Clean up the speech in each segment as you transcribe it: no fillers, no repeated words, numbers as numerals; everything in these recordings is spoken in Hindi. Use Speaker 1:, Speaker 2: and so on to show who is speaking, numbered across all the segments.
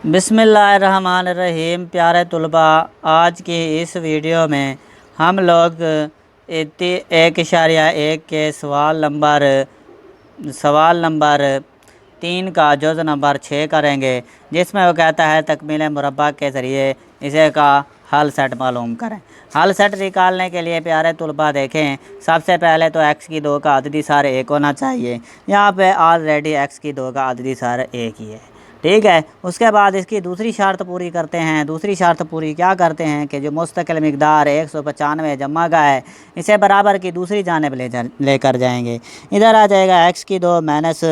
Speaker 1: बिस्मिल्लाहिर्रहमानिर्रहीम। प्यारे तलबा, आज की इस वीडियो में हम लोग 1.1 के सवाल नंबर 3 का जुज़ नंबर 6 करेंगे, जिसमें वो कहता है तकमील मुरब्बा के ज़रिए इसे का हल सेट मालूम करें। हल सेट निकालने के लिए प्यारे तलबा देखें, सबसे पहले तो x की 2 का अददी सार 1 होना चाहिए। यहाँ पे ऑलरेडी x की 2 का अददी सार 1 ही है, ठीक है। उसके बाद इसकी दूसरी शर्त पूरी करते हैं। दूसरी शर्त पूरी क्या करते हैं कि जो मुस्तकिल मिकदार 195 जमा का है, इसे बराबर की दूसरी जानिब लेकर जाएंगे। इधर आ जाएगा x की 2 माइनस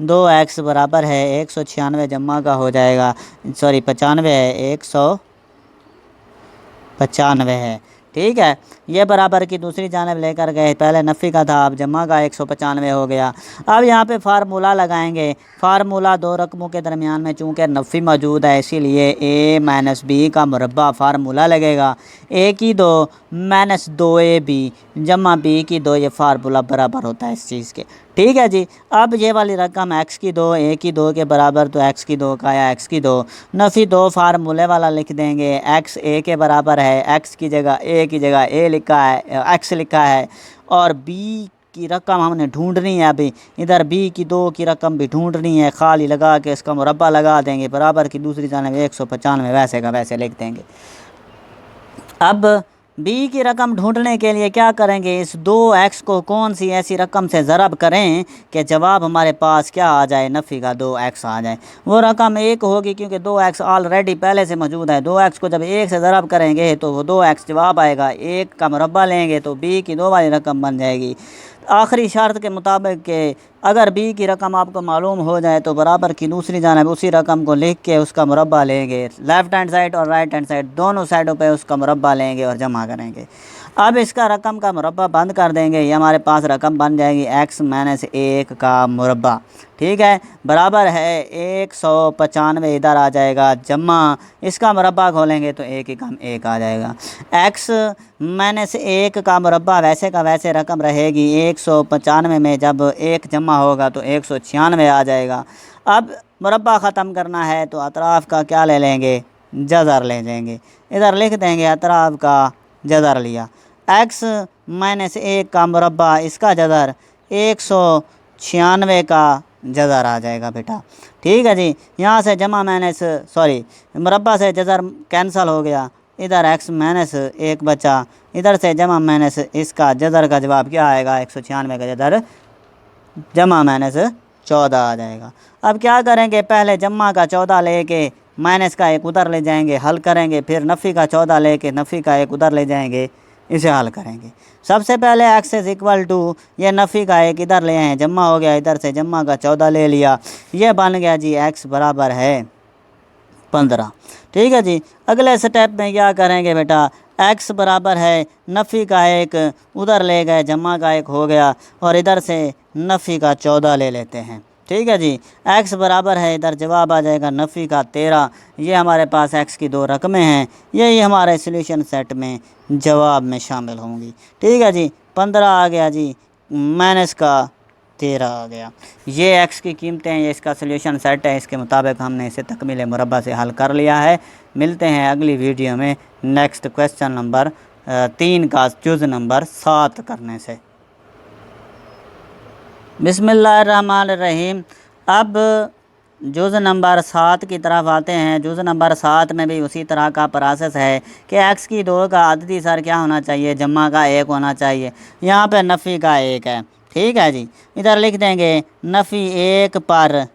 Speaker 1: 2x बराबर है 196 जमा का हो जाएगा, सॉरी 95 है, 195 है, ठीक है। ये बराबर की दूसरी जानिब लेकर गए, पहले नफ़ी का था, अब जमा का 195 हो गया। अब यहाँ पे फार्मूला लगाएंगे। फार्मूला दो रकमों के दरमियान में चूँकि नफ़ी मौजूद है, इसीलिए a माइनस बी का मुरब्बा फार्मूला लगेगा। a की 2 माइनस 2ab जमा b की 2, ये फार्मूला बराबर होता है इस चीज़ के, ठीक है जी। अब ये वाली रकम x की 2 a की 2 के बराबर, तो x की 2 का या x की 2 नफ़ी 2 फार्मूले वाला लिख देंगे। x a के बराबर है, x की जगह a की जगह a लिखा है, x लिखा है, और b की रकम हमने ढूंढनी है। अभी इधर b की 2 की रकम भी ढूंढनी है, खाली लगा के इसका मुरब्बा लगा देंगे, बराबर की दूसरी जानिब 195 वैसे का वैसे लिख देंगे। अब b की रकम ढूंढने के लिए क्या करेंगे, इस 2x को कौन सी ऐसी रकम से ज़रब करें कि जवाब हमारे पास क्या आ जाए, नफ़ी का 2x आ जाए। वो रकम 1 होगी, क्योंकि 2x ऑलरेडी पहले से मौजूद है। 2x को जब 1 से ज़रब करेंगे तो वो 2x जवाब आएगा। 1 का मुरब्बा लेंगे तो b की 2 वाली रकम बन जाएगी। आखिरी शर्त के मुताबिक कि अगर b की रकम आपको मालूम हो जाए तो बराबर की दूसरी जानिब उसी रकम को लिख के उसका मुरब्बा लेंगे। लेफ़्ट हैंड साइड और राइट हैंड साइड दोनों साइडों पे उसका मुरब्बा लेंगे और जमा करेंगे। अब इसका रकम का मुरब्बा बंद कर देंगे, ये हमारे पास रकम बन जाएगी x माइनस 1 का मुरब्बा, ठीक है, बराबर है 195। इधर आ जाएगा जमा, इसका मुरब्बा खोलेंगे तो 1 कम 1 आ जाएगा। x माइनस 1 का मुरब्बा वैसे का वैसे रकम रहेगी, 195 में जब 1 जमा होगा तो 196 आ जाएगा। अब मुरब्बा ख़त्म करना है तो अतराफ़ का क्या ले लेंगे, जज़र ले लेंगे। इधर लिख देंगे अतराफ़ का जज़र लिया। x माइनस 1 का मुरब्बा, इसका जज़र 196 का जज़र आ जाएगा बेटा, ठीक है जी। यहाँ से जमा माइनस सॉरी मुरब्बा से जज़र कैंसल हो गया, इधर x माइनस 1 बचा, इधर से जमा माइनस इसका जज़र का जवाब क्या आएगा, 196 का जज़र जमा माइनस 14 आ जाएगा। अब क्या करेंगे, पहले जमा का 14 लेके माइनस का 1 उधर ले जाएंगे, हल करेंगे। फिर नफ़ी का 14 लेके नफ़ी का 1 उधर ले जाएंगे, इसे हल करेंगे। सबसे पहले x इज़ इक्वल टू, ये नफ़ी का 1 इधर ले आए, जमा हो गया, इधर से जमा का 14 ले लिया, ये बन गया जी x बराबर है 15, ठीक है जी। अगले स्टेप में क्या करेंगे बेटा, x बराबर है नफ़ी का 1 उधर ले गए, जमा का 1 हो गया, और इधर से नफ़ी का 14 ले लेते हैं, ठीक है जी। x बराबर है, इधर जवाब आ जाएगा नफ़ी का 13। ये हमारे पास x की 2 रकमें हैं, यही हमारे सॉल्यूशन सेट में जवाब में शामिल होंगी, ठीक है जी। 15 आ गया जी, माइनस का 13 आ गया। ये x की कीमतें हैं, ये इसका सॉल्यूशन सेट है। इसके मुताबिक हमने इसे तकमील मुरब्बा से हल कर लिया है। मिलते हैं अगली वीडियो में नेक्स्ट क्वेश्चन नंबर 3 का जुज़ नंबर 7 करने से। बिस्मिल्लाहिर्रहमानिर्रहीम। अब जुज़ नंबर 7 की तरफ आते हैं। जुज़ नंबर 7 में भी उसी तरह का प्रोसेस है कि x की 2 का अददी सर क्या होना चाहिए, जमा का 1 होना चाहिए। यहाँ पे नफ़ी का 1 है, ठीक है जी। इधर लिख देंगे नफ़ी 1 पर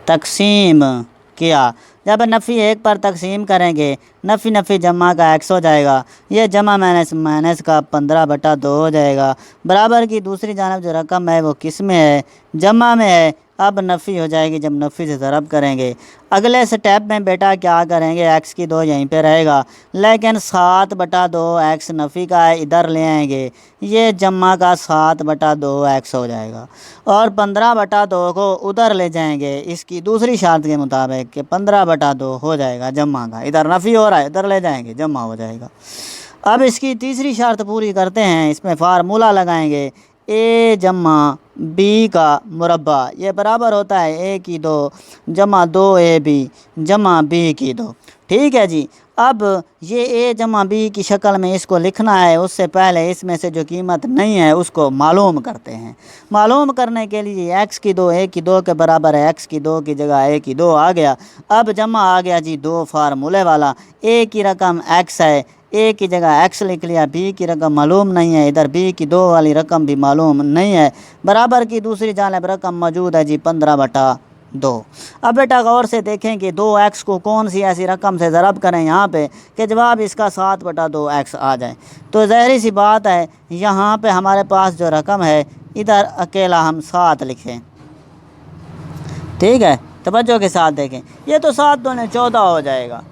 Speaker 1: तकसीम किया। जब नफ़ी 1 पर तकसीम करेंगे, नफ़ी नफ़ी जमा का x हो जाएगा, ये जमा माइनस माइनस का 15/2 हो जाएगा, बराबर की दूसरी जानब जो रकम है वो किस में है, जमा में है। अब नफ़ी हो जाएगी जब नफ़ी से ज़रब करेंगे। अगले स्टेप में बेटा क्या करेंगे, x की 2 यहीं पे रहेगा, लेकिन 7/2 x नफ़ी का है, इधर ले आएंगे, ये जमा का 7/2 x हो जाएगा, और 15/2 को उधर ले जाएंगे इसकी दूसरी शर्त के मुताबिक कि 15/2 हो जाएगा जमा का, इधर नफ़ी हो रहा है, इधर ले जाएंगे जमा हो जाएगा। अब इसकी तीसरी शर्त पूरी करते हैं, इसमें फार्मूला लगाएंगे, a जमा बी का मुरब्बा, ये बराबर होता है ए की 2 जमा 2ab जमा बी की 2। ठीक है जी। अब ये ए जमा बी की शक्ल में इसको लिखना है, उससे पहले इसमें से जो कीमत नहीं है उसको मालूम करते हैं। मालूम करने के लिए x की 2 ए की 2 के बराबर है, x की 2 की जगह ए की 2 आ गया। अब जमा आ गया जी 2 फार्मूले वाला, ए की रकम x है, ए की जगह x लिख लिया, बी की रकम मालूम नहीं है, इधर बी की 2 वाली रकम भी मालूम नहीं है, बराबर की दूसरी जानिब रकम मौजूद है जी 15/2। अब बेटा गौर से देखें कि 2x को कौन सी ऐसी रकम से ज़रब करें यहाँ पे कि जवाब इसका 7/2x आ जाए। तो ज़ाहिर सी बात है यहाँ पे हमारे पास जो रकम है इधर अकेला हम 7 लिखें। ठीक है, तवज्जो के साथ देखें, ये तो 7 दूने 14 हो जाएगा।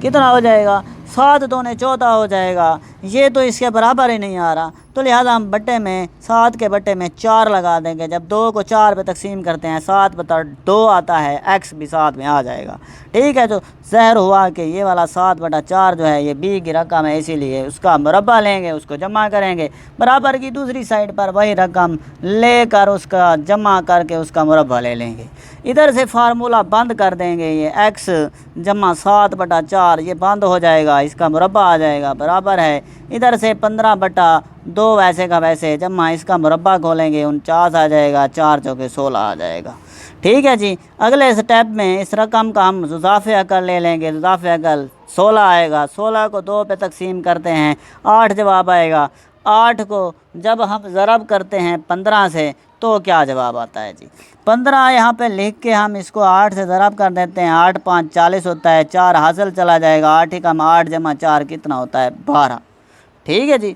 Speaker 1: कितना हो जाएगा? 7 दूने 14 हो जाएगा। ये तो इसके बराबर ही नहीं आ रहा, तो लिहाजा हम बट्टे में 7 के बट्टे में 4 लगा देंगे। जब 2 को 4 पे तकसीम करते हैं 7/2 आता है, x भी 7 में आ जाएगा। ठीक है, तो ज़ाहिर हुआ कि ये वाला 7/4 जो है ये b की रकम है, इसीलिए उसका मुरब्बा लेंगे, उसको जमा करेंगे, बराबर की दूसरी साइड पर वही रकम लेकर उसका जमा करके उसका मुरब्बा ले लेंगे। इधर से फार्मूला बंद कर देंगे, ये x जमा 7/4 ये बंद हो जाएगा, इसका मुरब्बा आ जाएगा, बराबर है इधर से 15/2 वैसे का वैसे जमा इसका मुरब्बा खोलेंगे 49 आ जाएगा, 4 चौके 16 आ जाएगा। ठीक है जी। अगले स्टेप में इस रकम का हम जुज़ाफ़े अकल ले लेंगे, जुज़ाफ़े अकल 16 आएगा, 16 को 2 पे तकसीम करते हैं 8 जवाब आएगा। 8 को जब हम ज़रब करते हैं 15 से तो क्या जवाब आता है जी? 15 यहाँ पे लिख के हम इसको 8 से ज़रब कर देते हैं, 8 5 40 होता है, 4 हासिल चला जाएगा, 8 ही कम 8 जमा 4 कितना होता है? 12। ठीक है जी।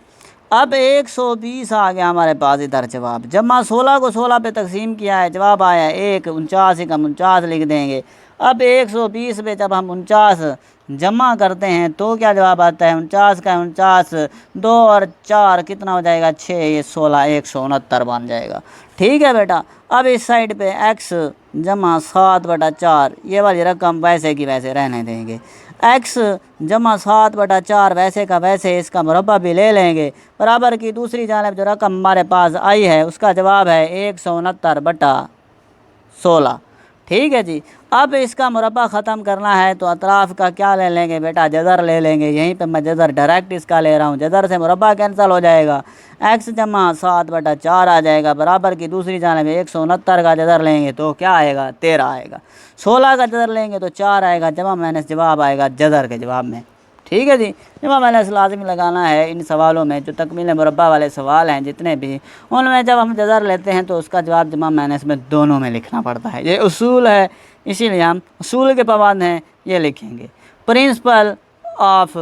Speaker 1: अब 120 आ गया हमारे पास इधर जवाब, जमा 16 को 16 पे तकसीम किया है, जवाब आया 1, 49 ही कम 49 लिख देंगे। अब 120 पे जब हम 49 जमा करते हैं तो क्या जवाब आता है? 49 का 49, 2 और 4 कितना हो जाएगा? 6, ये 16, 169 बन जाएगा। ठीक है बेटा। अब इस साइड पे x जमा 7/4 ये वाली रकम वैसे की वैसे रहने देंगे, x जमा 7/4 वैसे का वैसे इसका मुरब्बा भी ले लेंगे, बराबर की दूसरी जानिब जो रकम हमारे पास आई है उसका जवाब है 169/16। ठीक है जी। अब इसका मुरब्बा ख़त्म करना है तो अतराफ़ का क्या ले लेंगे बेटा? जदर ले लेंगे। यहीं पे मैं जदर डायरेक्ट इसका ले रहा हूँ, जदर से मुरब्बा कैंसिल हो जाएगा, x जमा 7/4 आ जाएगा, बराबर की दूसरी जानिब 169 का जदर लेंगे तो क्या आएगा? 13 आएगा। 16 का जदर लेंगे तो 4 आएगा, जमा माइनस जवाब आएगा जदर के जवाब में। ठीक है जी। जमा माइनस लाजमी लगाना है इन सवालों में, जो तकमील मुरब्बा वाले सवाल हैं जितने भी, उनमें जब हम जदर लेते हैं तो उसका जवाब जमा माइनस में दोनों में लिखना पड़ता है। ये उसूल है, इसीलिए हम उसूल के पाबंद हैं, ये लिखेंगे। प्रिंसिपल ऑफ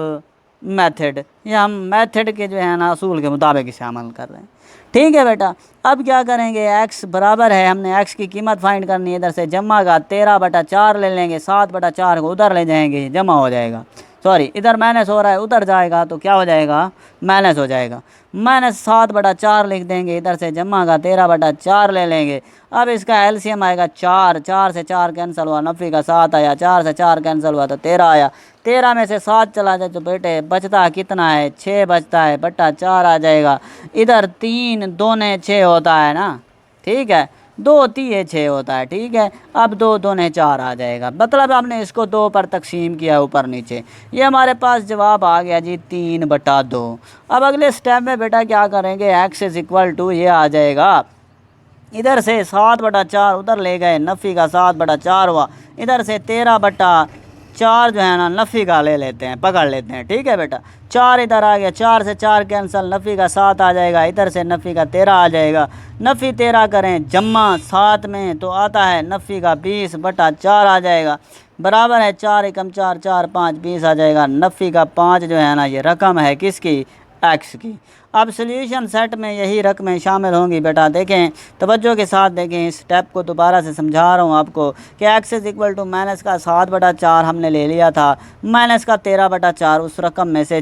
Speaker 1: मेथड, ये हम मेथड के जो है ना असूल के मुताबिक इसे अमल कर रहे हैं। ठीक है बेटा। अब क्या करेंगे? x बराबर है, हमने x की कीमत फाइंड करनी है, इधर से जमा का 13/4 ले लेंगे, 7/4 को उधर ले जाएंगे, जमा हो जाएगा, सॉरी इधर माइनस हो रहा है उधर जाएगा तो क्या हो जाएगा? माइनस हो जाएगा। माइनस 7/4 लिख देंगे, इधर से जमा का 13/4 ले लेंगे। अब इसका एलसीएम आएगा 4, 4 से 4 कैंसिल हुआ, नफ़ी का 7 आया, 4 से 4 कैंसिल हुआ तो 13 आया, 13 में से 7 चला जाए तो बेटे बचता कितना है? 6 बचता है, बट्टा 4 आ जाएगा। इधर 3 दूने 6 होता है ना, ठीक है, 2 3 6 होता है। ठीक है। अब 2 दूने 4 आ जाएगा, मतलब हमने इसको 2 पर तकसीम किया ऊपर नीचे, ये हमारे पास जवाब आ गया जी 3/2। अब अगले स्टेप में बेटा क्या करेंगे? x इज़ इक्वल टू ये आ जाएगा, इधर से 7/4 उधर ले गए, नफ़ी का 7/4 हुआ, इधर से 13/4 जो है ना नफ़ी का ले लेते हैं, पकड़ लेते हैं। ठीक है बेटा। 4 इधर आ गया, 4 से 4 कैंसिल, नफ़ी का 7 आ जाएगा, इधर से नफ़ी का 13 आ जाएगा, नफ़ी 13 करें जमा 7 में तो आता है नफ़ी का 20/4 आ जाएगा, बराबर है 4 एकम 4, 4 5 20 आ जाएगा। नफ़ी का 5 जो है ना ये रकम है किसकी? x की। अब सोल्यूशन सेट में यही रकमें शामिल होंगी बेटा, देखें तवज्जो के साथ देखें, इस स्टेप को दोबारा से समझा रहा हूँ आपको कि x is equal to minus का 7/4 हमने ले लिया था, माइनस का 13/4 उस रकम में से